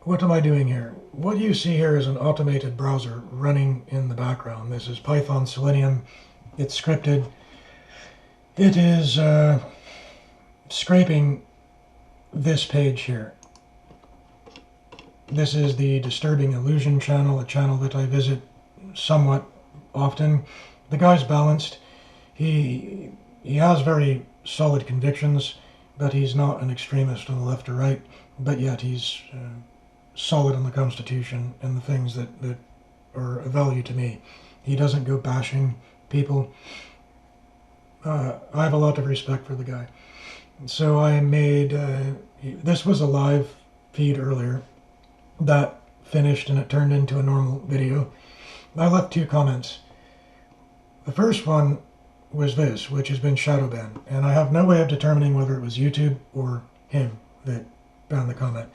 what am I doing here? What you see here is an automated browser running in the background. This is Python Selenium. It's scripted. It is scraping this page here. This is the Disturbing Illusion channel, a channel that I visit somewhat often. The guy's balanced. He has very solid convictions, but he's not an extremist on the left or right. But yet he's solid on the Constitution and the things that are of value to me. He doesn't go bashing people. I have a lot of respect for the guy. So I made, this was a live feed earlier. That finished and it turned into a normal video. I left 2 comments. The first one was this, which has been Shadowbanned, and I have no way of determining whether it was YouTube or him that banned the comment.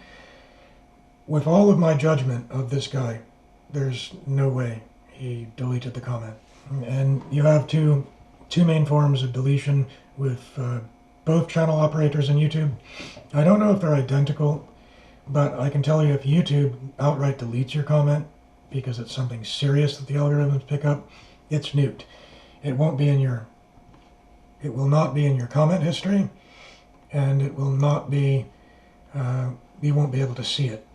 With all of my judgment of this guy, there's no way he deleted the comment. And you have two main forms of deletion with both channel operators in YouTube. I don't know if they're identical, but I can tell you if YouTube outright deletes your comment because it's something serious that the algorithms pick up, it's nuked. It won't be in your, it will not be in your comment history, and it will not be, you won't be able to see it.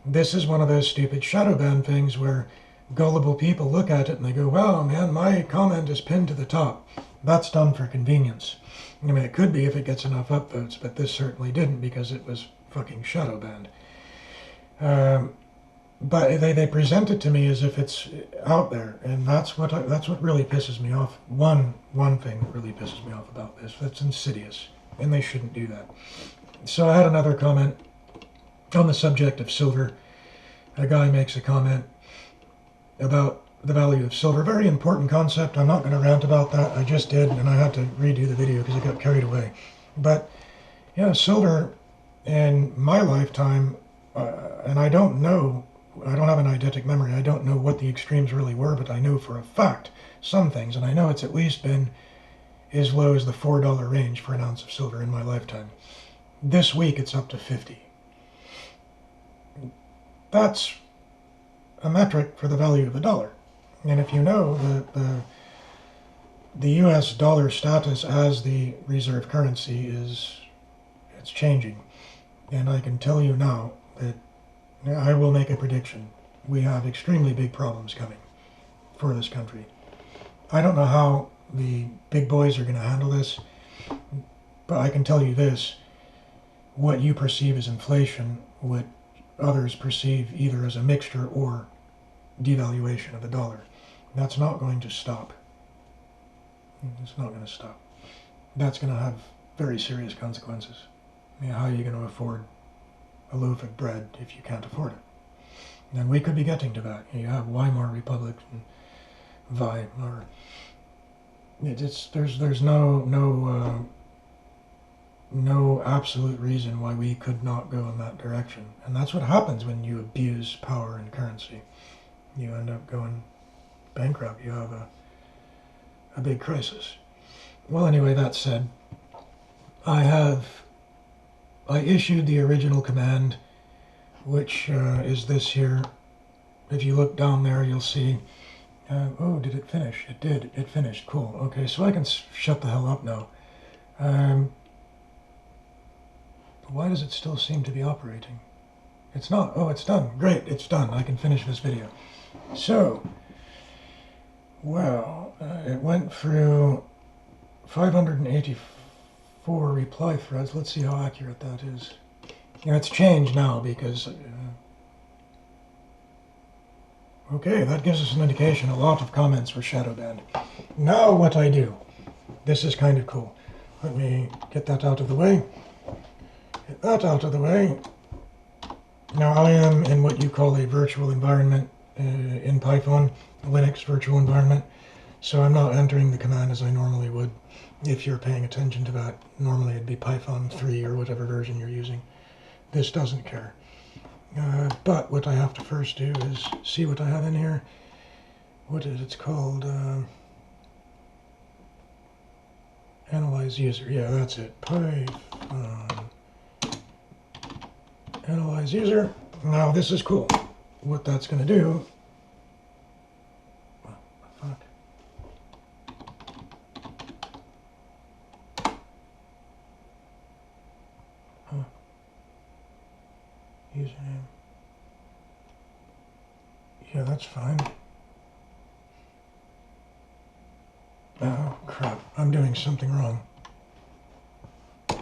This is one of those stupid shadow ban things where gullible people look at it and they go, wow, man, my comment is pinned to the top. That's done for convenience. I mean, it could be if it gets enough upvotes, but this certainly didn't because it was fucking shadow banned. But they present it to me as if it's out there, and that's what really pisses me off. One thing that really pisses me off about this, that's insidious, and they shouldn't do that. So I had another comment on the subject of silver. A guy makes a comment about the value of silver. Very important concept. I'm not going to rant about that. I just did, and I had to redo the video because I got carried away. But yeah, silver in my lifetime, and I don't know, I don't have an eidetic memory. I don't know what the extremes really were, but I know for a fact some things, and I know it's at least been as low as the $4 range for an ounce of silver in my lifetime. This week it's up to 50. That's a metric for the value of a dollar. And if you know the US dollar status as the reserve currency it's changing. And I can tell you now that I will make a prediction. We have extremely big problems coming for this country. I don't know how the big boys are going to handle this, but I can tell you this. What you perceive as inflation, what others perceive either as a mixture or devaluation of the dollar. That's not going to stop. It's not going to stop. That's going to have very serious consequences. I mean, how are you going to afford a loaf of bread if you can't afford it? And we could be getting to that. You have Weimar Republic and Weimar. There's no absolute reason why we could not go in that direction. And that's what happens when you abuse power and currency. You end up going bankrupt. You have a big crisis. Well, anyway, that said, I issued the original command, which is this here. If you look down there, you'll see, oh, did it finish? It did. It finished. Cool. Okay, so I can shut the hell up now. Why does it still seem to be operating? It's not. Oh, it's done. Great, it's done. I can finish this video. So, well, it went through 584 reply threads. Let's see how accurate that is. Yeah, it's changed now because... okay, that gives us an indication. A lot of comments were shadow banned. Now what I do. This is kind of cool. Let me get that out of the way. Get that out of the way. Now I am in what you call a virtual environment in Python, Linux virtual environment. So I'm not entering the command as I normally would. If you're paying attention to that, normally it'd be Python 3 or whatever version you're using. This doesn't care. But what I have to first do is see what I have in here. What is it called? Analyze user. Yeah, that's it. Python. Analyze user. Now this is cool. What that's going to do... What the fuck? Huh. Username. Yeah, that's fine. Oh, crap. I'm doing something wrong. Did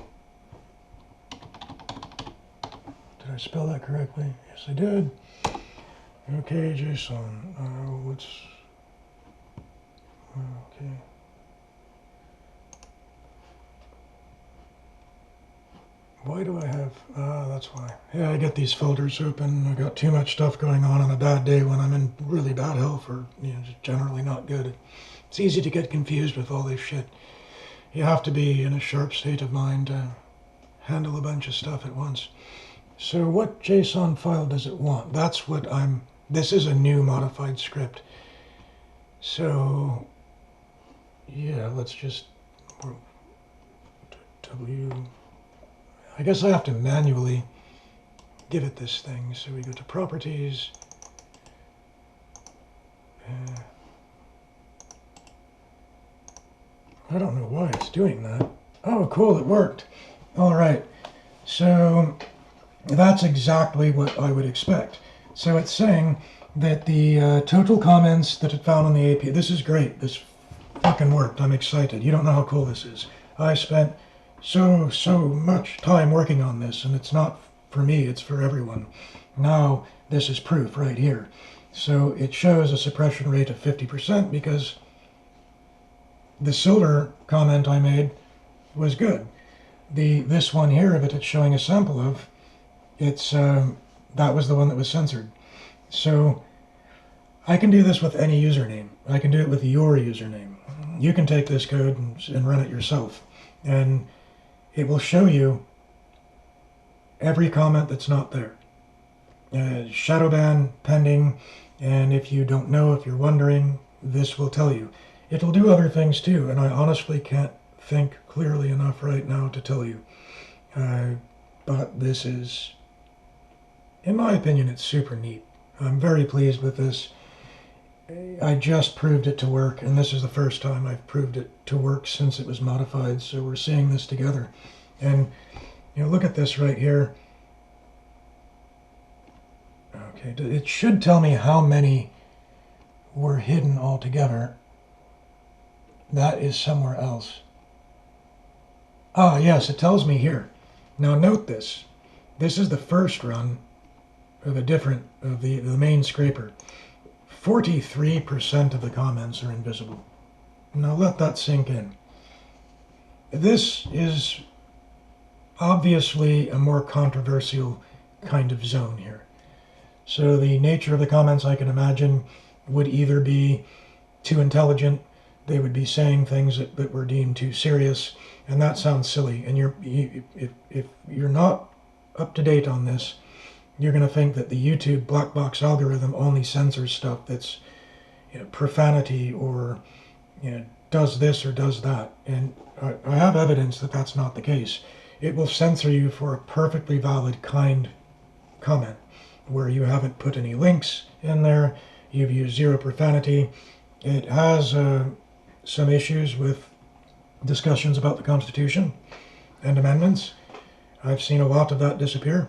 I spell that correctly? Yes, I did. Okay, JSON. Let's... Okay. Why do I have... that's why. Yeah, I get these folders open. I got too much stuff going on a bad day when I'm in really bad health, or, you know, just generally not good. It's easy to get confused with all this shit. You have to be in a sharp state of mind to handle a bunch of stuff at once. So what JSON file does it want? That's what I'm... This is a new modified script. So, yeah, let's just... I guess I have to manually give it this thing. So we go to Properties. I don't know why it's doing that. Oh, cool, it worked. All right, so that's exactly what I would expect. So it's saying that the total comments that it found on the API, this is great, this fucking worked, I'm excited. You don't know how cool this is. I spent so much time working on this, and it's not for me, it's for everyone. Now, this is proof right here. So it shows a suppression rate of 50% because the silver comment I made was good. This one here that it's showing a sample of, it's that was the one that was censored. So I can do this with any username. I can do it with your username. You can take this code and run it yourself, and it will show you every comment that's not there. Shadowban pending, and if you don't know, if you're wondering, this will tell you. It'll do other things too, and I honestly can't think clearly enough right now to tell you. But this is, in my opinion, it's super neat. I'm very pleased with this. I just proved it to work, and this is the first time I've proved it to work since it was modified, so we're seeing this together. And, you know, look at this right here. Okay, it should tell me how many were hidden altogether. That is somewhere else. Ah, yes, it tells me here. Now note this. This is the first run of the main scraper. 43% of the comments are invisible. Now let that sink in. This is obviously a more controversial kind of zone here. So the nature of the comments, I can imagine, would either be too intelligent, they would be saying things that were deemed too serious, and that sounds silly. And if you're not up to date on this, you're going to think that the YouTube black box algorithm only censors stuff that's, you know, profanity or, you know, does this or does that. And I have evidence that that's not the case. It will censor you for a perfectly valid kind comment where you haven't put any links in there, you've used zero profanity. It has some issues with discussions about the Constitution and amendments. I've seen a lot of that disappear.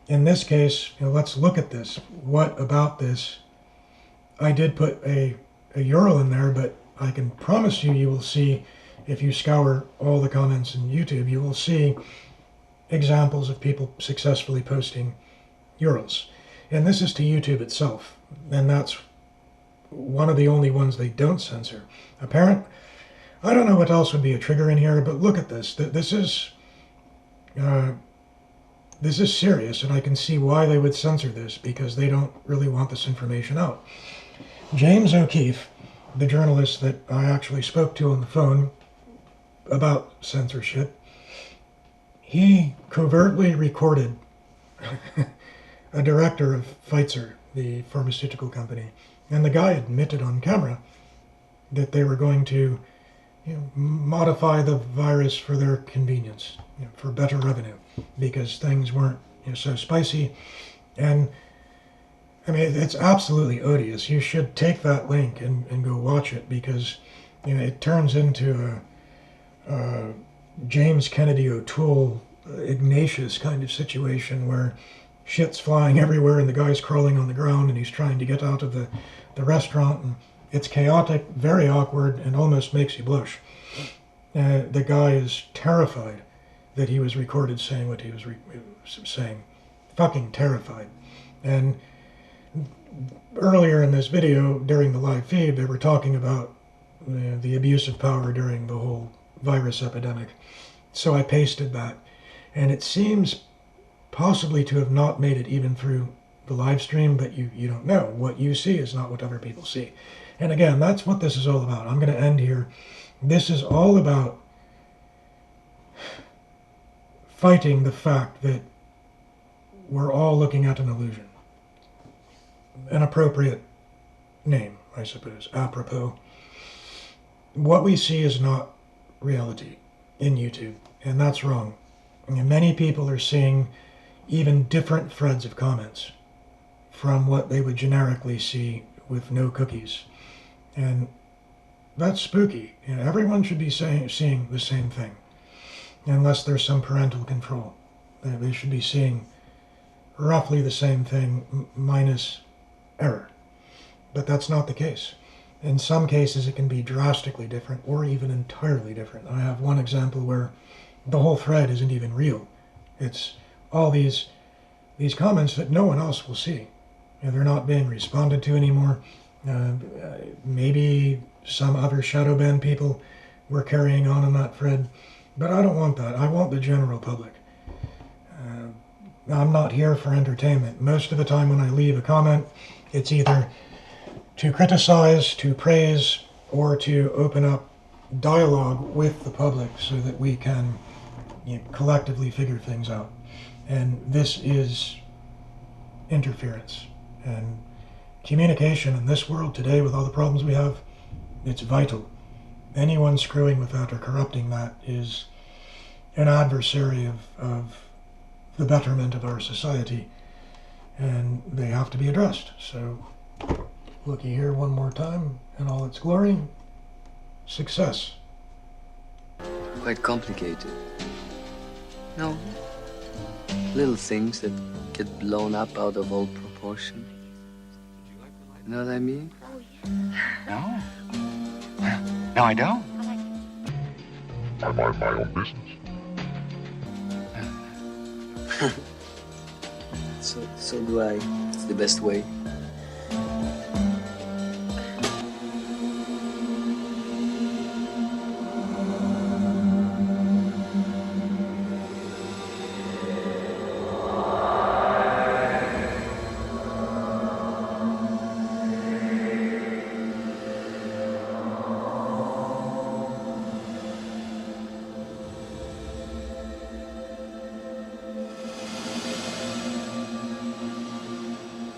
In this case, you know, let's look at this. What about this? I did put a URL in there, but I can promise you, you will see, if you scour all the comments in YouTube, you will see examples of people successfully posting URLs. And this is to YouTube itself, and that's one of the only ones they don't censor. Apparent, I don't know what else would be a trigger in here, but look at this. This is serious, and I can see why they would censor this, because they don't really want this information out. James O'Keefe, the journalist that I actually spoke to on the phone about censorship, he covertly recorded a director of Pfizer, the pharmaceutical company, and the guy admitted on camera that they were going to, you know, modify the virus for their convenience, you know, for better revenue, because things weren't, you know, so spicy, And I mean, it's absolutely odious. You should take that link and go watch it, because it turns into a James Kennedy O'Toole, Ignatius kind of situation where shit's flying everywhere and the guy's crawling on the ground and he's trying to get out of the restaurant, and it's chaotic, very awkward, and almost makes you blush. The guy is terrified that he was recorded saying what he was saying. Fucking terrified. And earlier in this video, during the live feed, they were talking about the abuse of power during the whole virus epidemic. So I pasted that. And it seems possibly to have not made it even through the live stream, but you don't know. What you see is not what other people see. And again, that's what this is all about. I'm going to end here. This is all about fighting the fact that we're all looking at an illusion. An appropriate name, I suppose, apropos. What we see is not reality in YouTube, and that's wrong. And many people are seeing even different threads of comments from what they would generically see with no cookies. And that's spooky. Everyone should be seeing the same thing, unless there's some parental control. They should be seeing roughly the same thing, minus error. But that's not the case. In some cases it can be drastically different, or even entirely different. I have one example where the whole thread isn't even real. It's all these comments that no one else will see. They're not being responded to anymore. Maybe some other Shadowban people were carrying on in that thread, but I don't want that. I want the general public. I'm not here for entertainment. Most of the time when I leave a comment, it's either to criticize, to praise, or to open up dialogue with the public so that we can collectively figure things out. And this is interference. And communication in this world today, with all the problems we have, it's vital. Anyone screwing with that or corrupting that is an adversary of the betterment of our society, and they have to be addressed. So, looky here one more time in all its glory. Success. Quite complicated. No. Little things that get blown up out of all proportion. You know what I mean? No. No, I don't. I mind my own business. So do I. It's the best way.